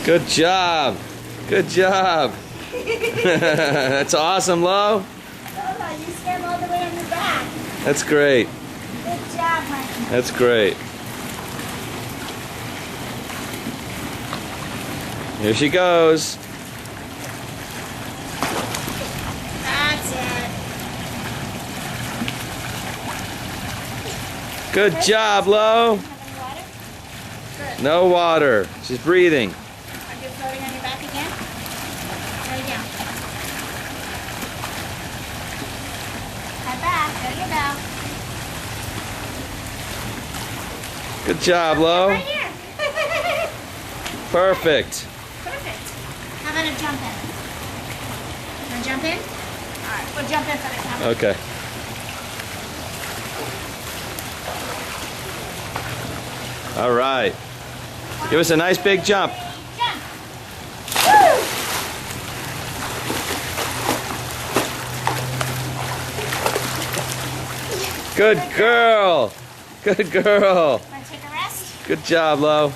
Good job. Good job. That's awesome, Lo. Lola, you swam all the way on your back. That's great. Good job, honey. That's great. Here she goes. That's it. Good job, Lo. Have any water? Good. No water. She's breathing. Are you floating on your back again? There you go. Head back. There you go. Good job, Lo. Right here. Perfect. Perfect. How about a jump in? You want to jump in? Alright, we'll jump in for the camera. Okay. All right. Give us a nice big jump. Jump. Woo! Good girl. Good girl. Want to take a rest? Good job, Lo.